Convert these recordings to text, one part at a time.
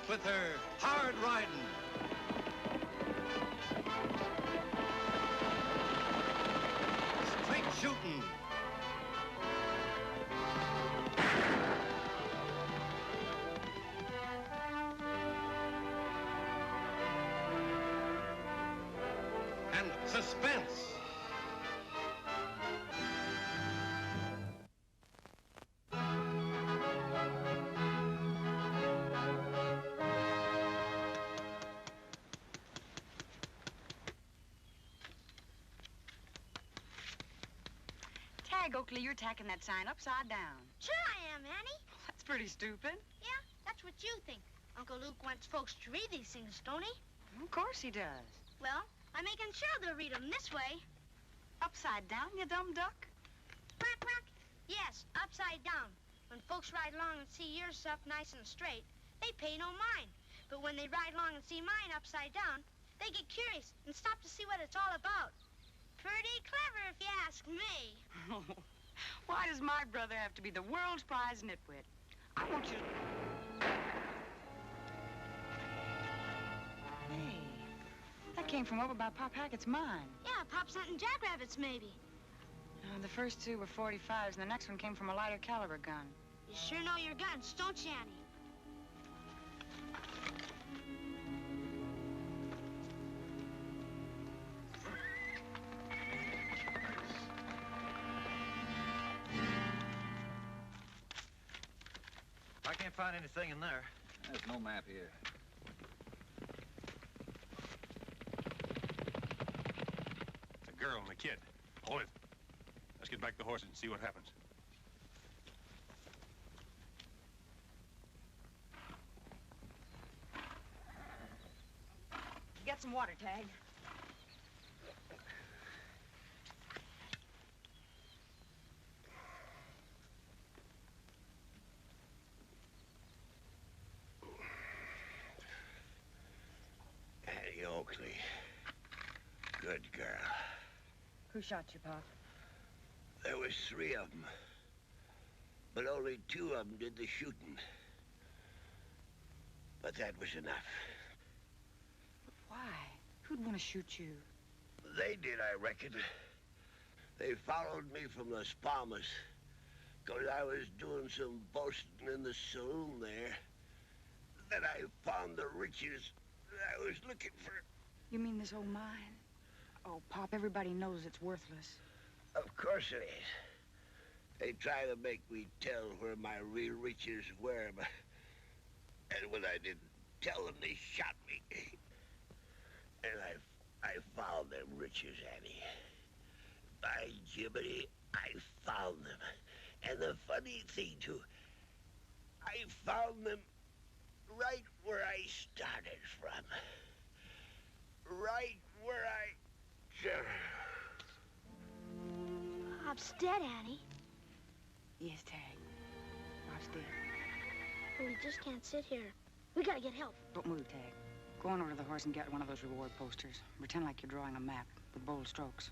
with her hard riding. Straight shooting. And suspense. Oakley, you're tacking that sign upside down. Sure I am, Annie. That's pretty stupid. Yeah, that's what you think. Uncle Luke wants folks to read these things, don't he? Of course he does. Well, I'm making sure they'll read them this way. Upside down, you dumb duck? Quack, quack. Yes, upside down. When folks ride along and see your stuff nice and straight, they pay no mind. But when they ride along and see mine upside down, they get curious and stop to see what it's all about. Pretty clever, if you ask me. Why does my brother have to be the world's prize nitwit? I want you to... Hey, that came from over by Pop Hackett's mine. Yeah, Pop's hunting jackrabbits, maybe. The first two were 45s, and the next one came from a lighter caliber gun. You sure know your guns, don't you, Annie? I can't find anything in there. There's no map here. It's a girl and a kid. Hold it. Let's get back the horses and see what happens. Get some water, Tag. Annie Oakley. Good girl. Who shot you, Pop? There was 3 of them. But only 2 of them did the shooting. But that was enough. But why? Who'd want to shoot you? They did, I reckon. They followed me from Las Palmas. 'Cause I was doing some boasting in the saloon there. Then I found the riches I was looking for. You mean this old mine? Oh, Pop, everybody knows it's worthless. Of course it is. They try to make me tell where my real riches were, but... And when I didn't tell them, they shot me. And I found them riches, Annie. By Jiminy, I found them. And the funny thing, too, I found them right where I started from. Right where I... Pop's dead, Annie. Yes, Tag. Pop's dead. But we just can't sit here. We gotta get help. Don't move, Tag. Go on over to the horse and get one of those reward posters. Pretend like you're drawing a map with bold strokes.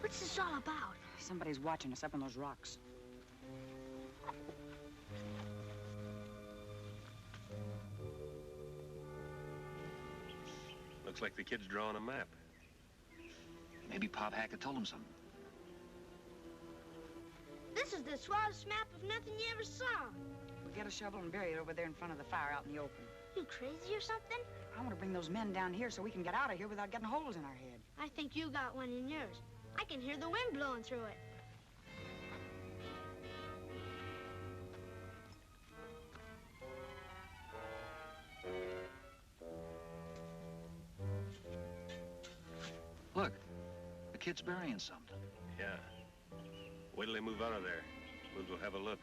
What's this all about? Somebody's watching us up on those rocks. Looks like the kid's drawing a map. Maybe Pop Hackett told him something. This is the swellest map of nothing you ever saw. We'll get a shovel and bury it over there in front of the fire out in the open. You crazy or something? I want to bring those men down here so we can get out of here without getting holes in our head. I think you got one in yours. I can hear the wind blowing through it. Look, the kid's burying something. Yeah. Wait till they move out of there. We'll go have a look.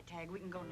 Tag. We can go now.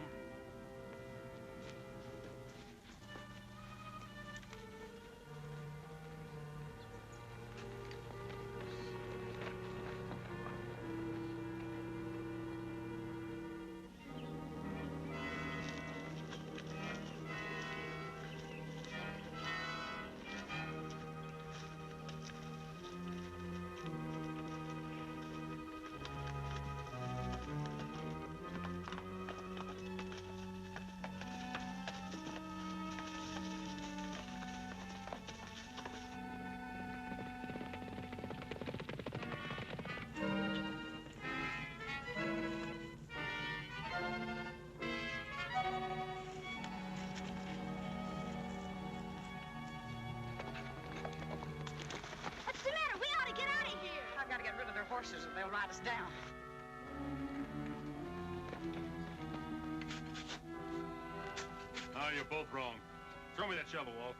What's the matter? We ought to get out of here. I've got to get rid of their horses or they'll ride us down. Oh, you're both wrong. Throw me that shovel, Walt.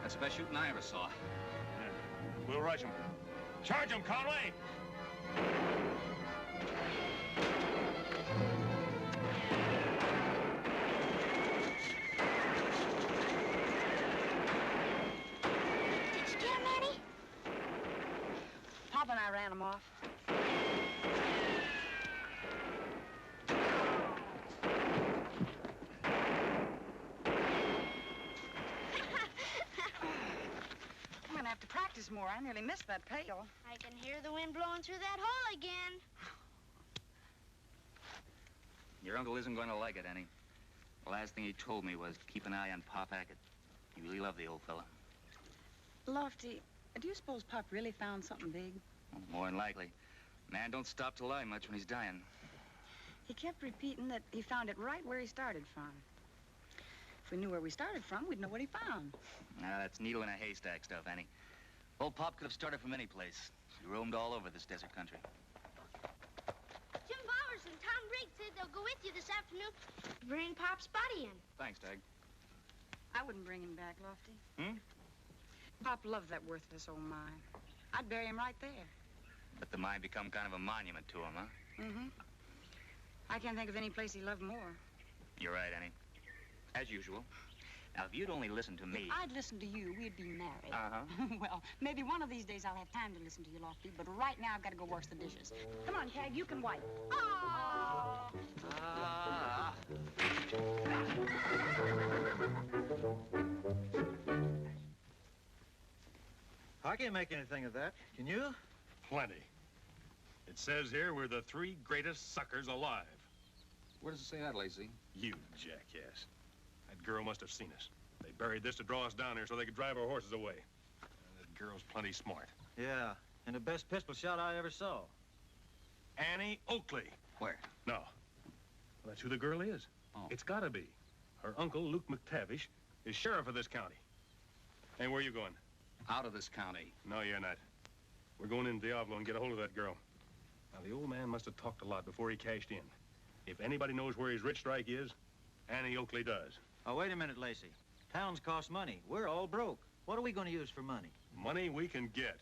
That's the best shooting I ever saw. Yeah. We'll rush him. Charge him, Conway! Did you get him, Annie? Pop and I ran them off. I'm gonna have to practice more. I nearly missed that pail. I can hear the wind blowing through that hole again. Your uncle isn't going to like it, Annie. The last thing he told me was to keep an eye on Pop Hackett. He really loved the old fella. Lofty, do you suppose Pop really found something big? Well, more than likely. Man don't stop to lie much when he's dying. He kept repeating that he found it right where he started from. If we knew where we started from, we'd know what he found. Now, that's needle in a haystack stuff, Annie. Old Pop could have started from any place. He roamed all over this desert country. Jim Bowers and Tom Briggs said they'll go with you this afternoon to bring Pop's body in. Thanks, Tag. I wouldn't bring him back, Lofty. Hmm? Pop loved that worthless old mine. I'd bury him right there. Let the mine become kind of a monument to him, huh? Mm-hmm. I can't think of any place he loved more. You're right, Annie. As usual. Now, if you'd only listen to me... If I'd listen to you, we'd be married. Uh-huh. Well, maybe one of these days I'll have time to listen to you, Lofty, but right now I've got to go wash the dishes. Come on, Tag, you can wipe. Oh! Ah. I can't make anything of that. Can you? Plenty. It says here we're the 3 greatest suckers alive. Where does it say that, Lacey? You jackass. That girl must have seen us. They buried this to draw us down here so they could drive our horses away. That girl's plenty smart. Yeah, and the best pistol shot I ever saw. Annie Oakley. Where? No. Well, that's who the girl is. Oh. It's gotta be. Her uncle, Luke McTavish, is sheriff of this county. Hey, where are you going? Out of this county. No, you're not. We're going in Diablo and get a hold of that girl. Now, the old man must have talked a lot before he cashed in. If anybody knows where his rich strike is, Annie Oakley does. Oh, wait a minute, Lacey. Towns cost money. We're all broke. What are we going to use for money? Money we can get.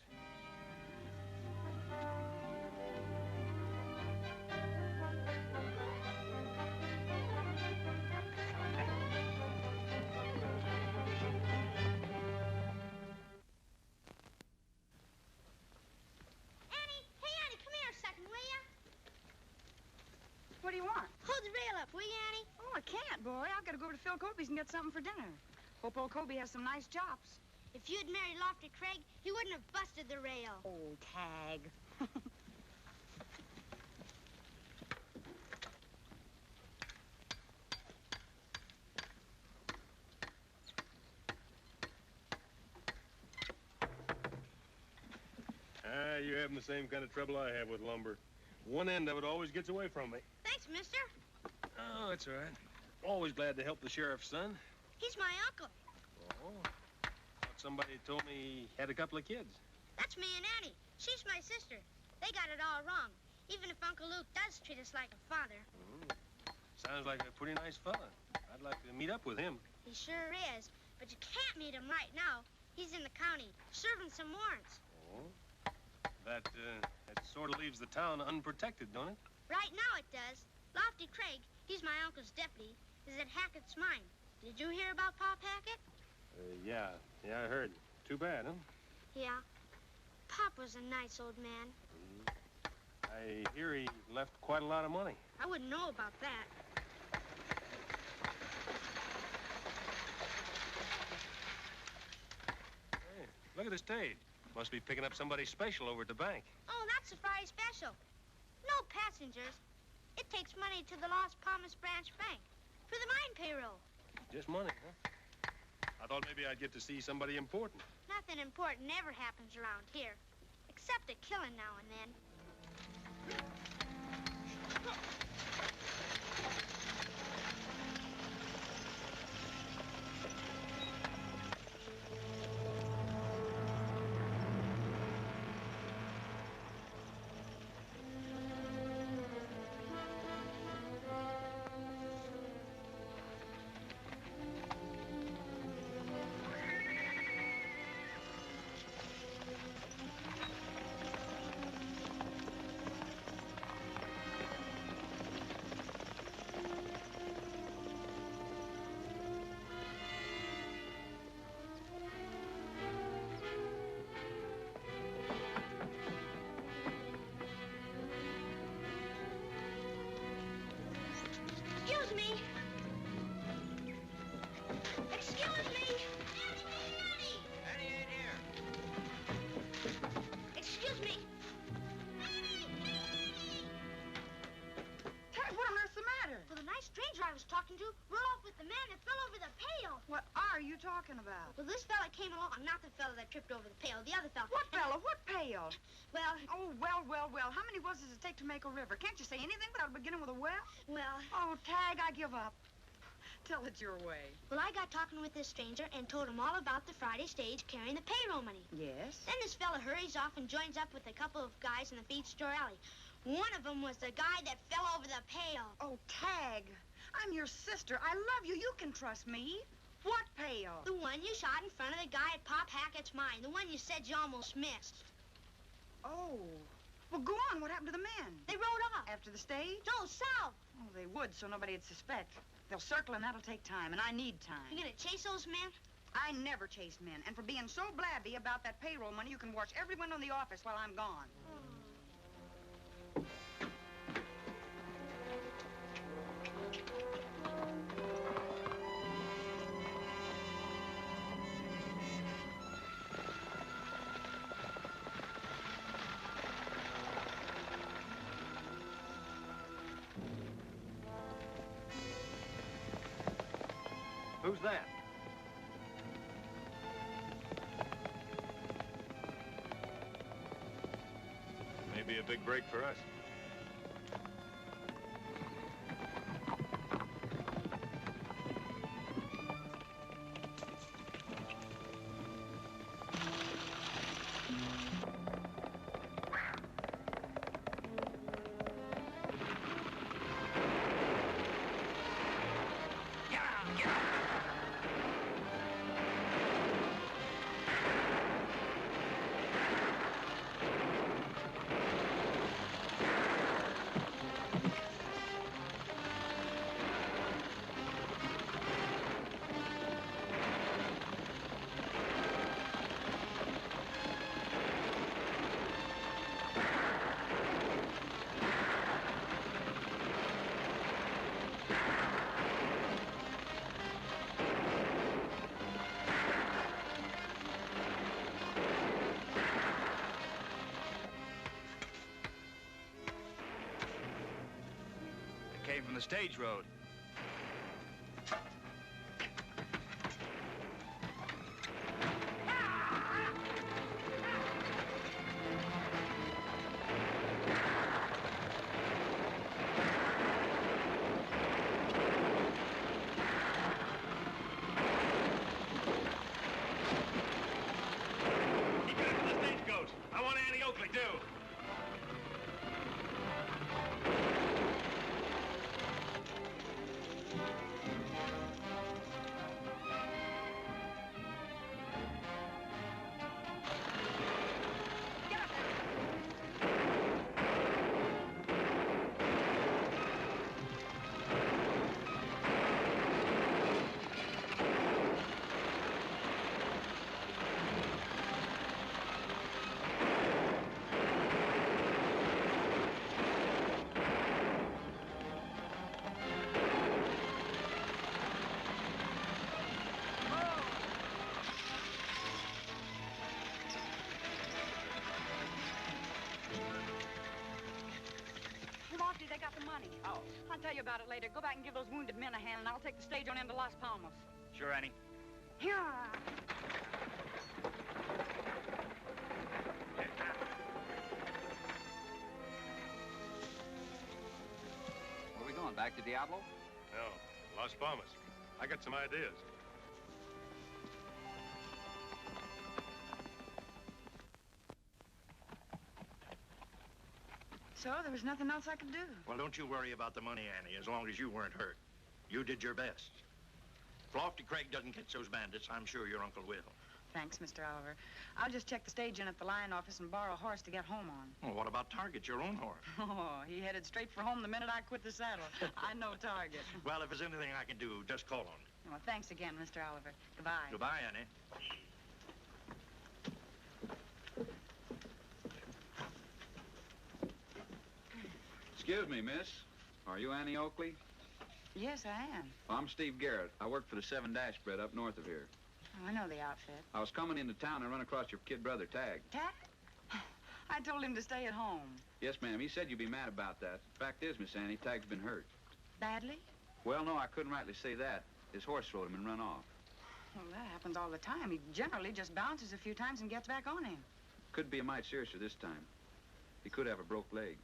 What do you want? Hold the rail up, will you, Annie? Oh, I can't, boy. I've got to go over to Phil Kobe's and get something for dinner. Hope old Kobe has some nice chops. If you'd married Lofty Craig, he wouldn't have busted the rail. Old Tag. You're having the same kind of trouble I have with lumber. One end of it always gets away from me. Thanks, mister. Oh, it's all right. Always glad to help the sheriff's son. He's my uncle. Oh, thought somebody told me he had a couple of kids. That's me and Annie. She's my sister. They got it all wrong, even if Uncle Luke does treat us like a father. Sounds like a pretty nice fella. I'd like to meet up with him. He sure is, but you can't meet him right now. He's in the county, serving some warrants. Oh? That sort of leaves the town unprotected, don't it? Right now it does. Lofty Craig, he's my uncle's deputy, is at Hackett's mine. Did you hear about Pop Hackett? Yeah, I heard. Too bad, huh? Yeah. Pop was a nice old man. I hear he left quite a lot of money. I wouldn't know about that. Hey, look at the stage. Must be picking up somebody special over at the bank. Oh, that's a Friday special. No passengers. It takes money to the Las Palmas Branch Bank for the mine payroll. Just money, huh? I thought maybe I'd get to see somebody important. Nothing important ever happens around here, except a killing now and then. Excuse me. Excuse me. Eddie ain't here. Excuse me. Ted, what on earth's the matter? Well, the nice stranger I was talking to rode off with the man that fell over the pail. What are you talking about? Well, this fella came along, not the fella that tripped over the pail, the other fella. What fella? What pail? Well, Oh, well. How many wells does it take to make a river? Can't you say anything without beginning with a well? well, Oh, Tag, I give up. Tell it your way. well, I got talking with this stranger and told him all about the Friday stage carrying the payroll money. Yes? Then this fella hurries off and joins up with a couple of guys in the feed store alley. One of them was the guy that fell over the pail. Oh, Tag, I'm your sister. I love you. You can trust me. What pail? The one you shot in front of the guy at Pop Hackett's mine. The one you said you almost missed. Oh. Well, go on. What happened to the men? They rode off. After the stage? No, south. Oh, they would, so nobody'd suspect. They'll circle, and that'll take time, and I need time. You gonna chase those men? I never chased men, and for being so blabby about that payroll money, you can watch everyone in the office while I'm gone. Who's that? Maybe a big break for us. Came from the stage road. Keep it to the stagecoach. I want Annie Oakley, too. the money. How? I'll tell you about it later. Go back and give those wounded men a hand, and I'll take the stage on into Las Palmas. Sure, Annie. Here. Where are we going? Back to Diablo? No, Las Palmas. I got some ideas. So there was nothing else I could do. Well, don't you worry about the money, Annie, as long as you weren't hurt. You did your best. If Lofty Craig doesn't catch those bandits, I'm sure your uncle will. Thanks, Mr. Oliver. I'll just check the stage in at the line office and borrow a horse to get home on. Well, what about Target, your own horse? Oh, he headed straight for home the minute I quit the saddle. I know Target. Well, if there's anything I can do, just call on me. Well, thanks again, Mr. Oliver. Goodbye. Goodbye, Annie. Excuse me, miss. Are you Annie Oakley? Yes, I am. I'm Steve Garrett. I work for the 7-Dash spread up north of here. Oh, I know the outfit. I was coming into town and run across your kid brother, Tag. Tag? I told him to stay at home. Yes, ma'am. He said you'd be mad about that. Fact is, Miss Annie, Tag's been hurt. Badly? Well, no, I couldn't rightly say that. His horse rode him and run off. Well, that happens all the time. He generally just bounces a few times and gets back on him. Could be a mite seriouser this time. He could have a broke leg.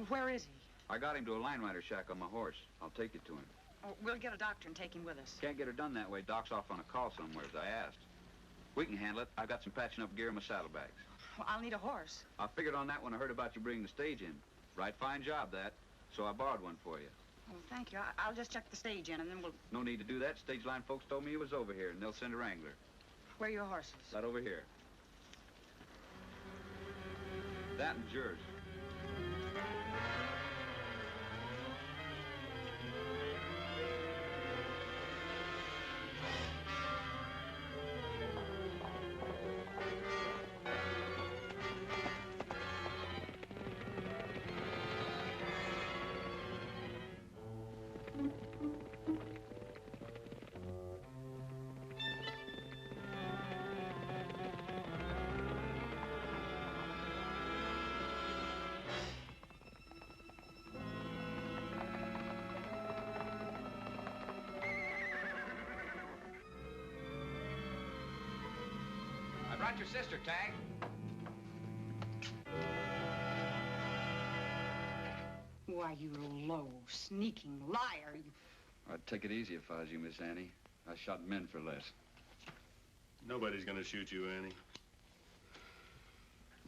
Where is he? I got him to a line rider shack on my horse. I'll take you to him. Oh, we'll get a doctor and take him with us. Can't get her done that way. Doc's off on a call somewhere, as I asked. We can handle it. I've got some patching up gear in my saddlebags. Well, I'll need a horse. I figured on that when I heard about you bringing the stage in. Right fine job, that. So I borrowed one for you. Well, thank you. I'll just check the stage in, and then we'll... No need to do that. Stage line folks told me you was over here, and they'll send a wrangler. Where are your horses? Right over here. That one's yours. I brought your sister, Tag. Why, you low, sneaking liar. I'd take it easy if I was you, Miss Annie. I shot men for less. Nobody's gonna shoot you, Annie.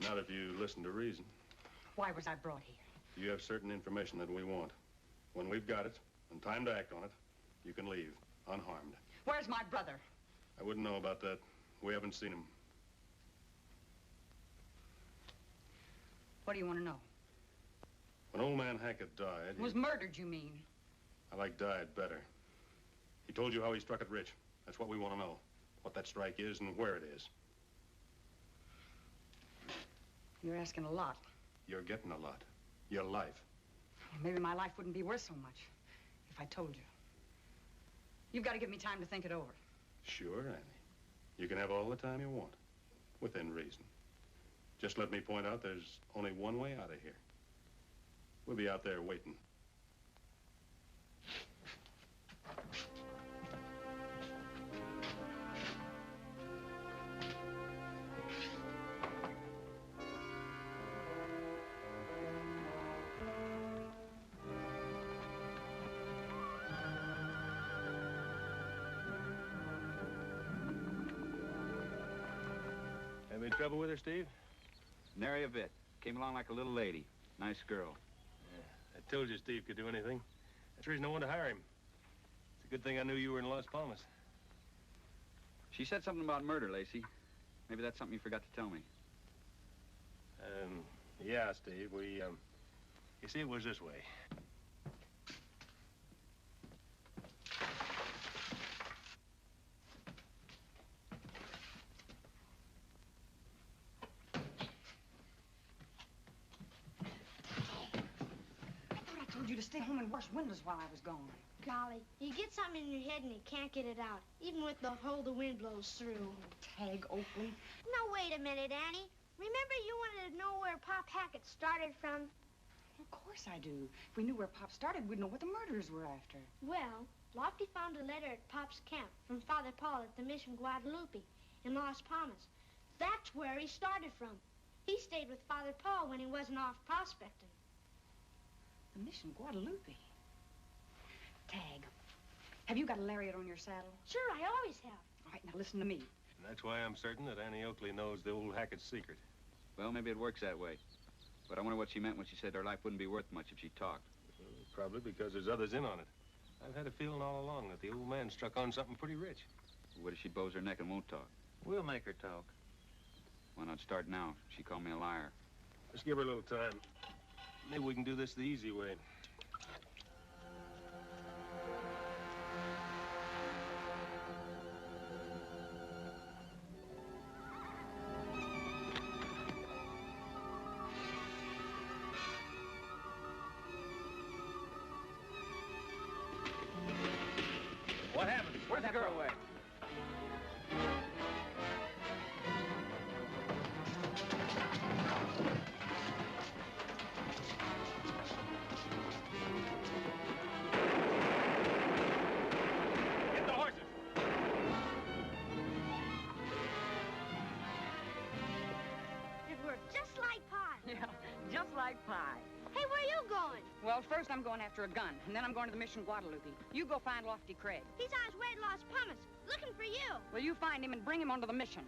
Not if you listen to reason. Why was I brought here? You have certain information that we want. When we've got it, and time to act on it, you can leave, unharmed. Where's my brother? I wouldn't know about that. We haven't seen him. What do you want to know? When old man Hackett died... Was murdered, you mean? I like died better. He told you how he struck it rich. That's what we want to know. What that strike is and where it is. You're asking a lot. You're getting a lot. Your life. Maybe my life wouldn't be worth so much if I told you. You've got to give me time to think it over. Sure, Annie. You can have all the time you want, within reason. Just let me point out there's only one way out of here. We'll be out there waiting. Have any trouble with her, Steve? Nary a bit. Came along like a little lady. Nice girl. I told you Steve could do anything. That's the reason I wanted to hire him. It's a good thing I knew you were in Las Palmas. She said something about murder, Lacey. Maybe that's something you forgot to tell me. Yeah, Steve, you see, it was this way. I told you to stay home and wash windows while I was gone. Golly, you get something in your head and you can't get it out, even with the hole the wind blows through. Tag, Oakley. Now, wait a minute, Annie. Remember you wanted to know where Pop Hackett started from? Of course I do. If we knew where Pop started, we'd know what the murderers were after. Well, Lofty found a letter at Pop's camp from Father Paul at the Mission Guadalupe in Las Palmas. That's where he started from. He stayed with Father Paul when he wasn't off prospecting. The Mission Guadalupe. Tag, have you got a lariat on your saddle? Sure, I always have. All right, now listen to me. And that's why I'm certain that Annie Oakley knows the old Hackett's secret. Well, maybe it works that way. But I wonder what she meant when she said her life wouldn't be worth much if she talked. Well, probably because there's others in on it. I've had a feeling all along that the old man struck on something pretty rich. What if she bows her neck and won't talk? We'll make her talk. Why not start now? She called me a liar. Let's give her a little time. Maybe we can do this the easy way. What happened? Where's the girl away? Get the horses! It worked just like pie. Yeah, just like pie. Hey, where are you going? Well, first I'm going after a gun, and then I'm going to the Mission Guadalupe. You go find Lofty Craig. He's on his way to Las Palmas, looking for you. Well, you find him and bring him onto the mission.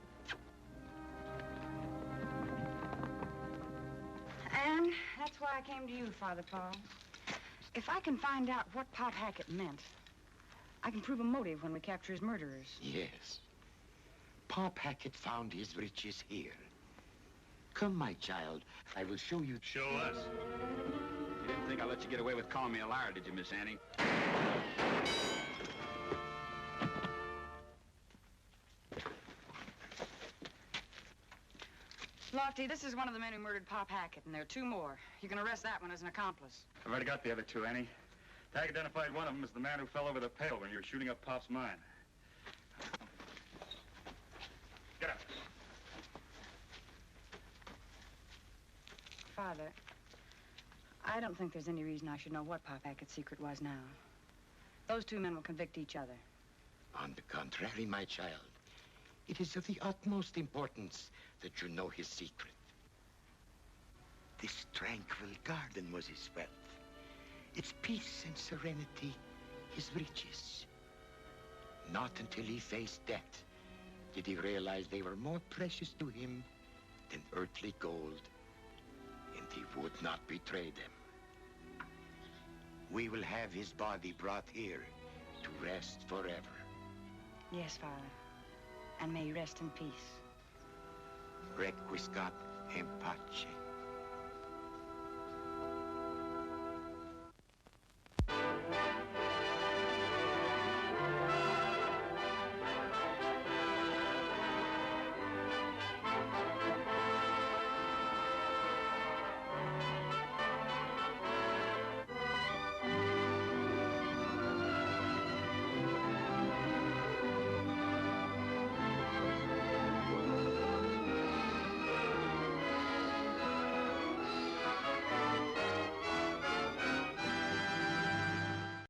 And that's why I came to you, Father Paul. If I can find out what Pop Hackett meant, I can prove a motive when we capture his murderers. Yes. Pop Hackett found his riches here. Come, my child. I will show you. Show us. You didn't think I'd let you get away with calling me a liar, did you, Miss Annie? Lofty, this is one of the men who murdered Pop Hackett, and there are two more. You can arrest that one as an accomplice. I've already got the other two, Annie. Tag identified one of them as the man who fell over the pail when you were shooting up Pop's mine. Get up. Father, I don't think there's any reason I should know what Pop Hackett's secret was now. Those two men will convict each other. On the contrary, my child, it is of the utmost importance that you know his secret. This tranquil garden was his wealth. Its peace and serenity, his riches. Not until he faced death did he realize they were more precious to him than earthly gold, and he would not betray them. We will have his body brought here to rest forever. Yes, Father. And may he rest in peace. Requiescat in pace.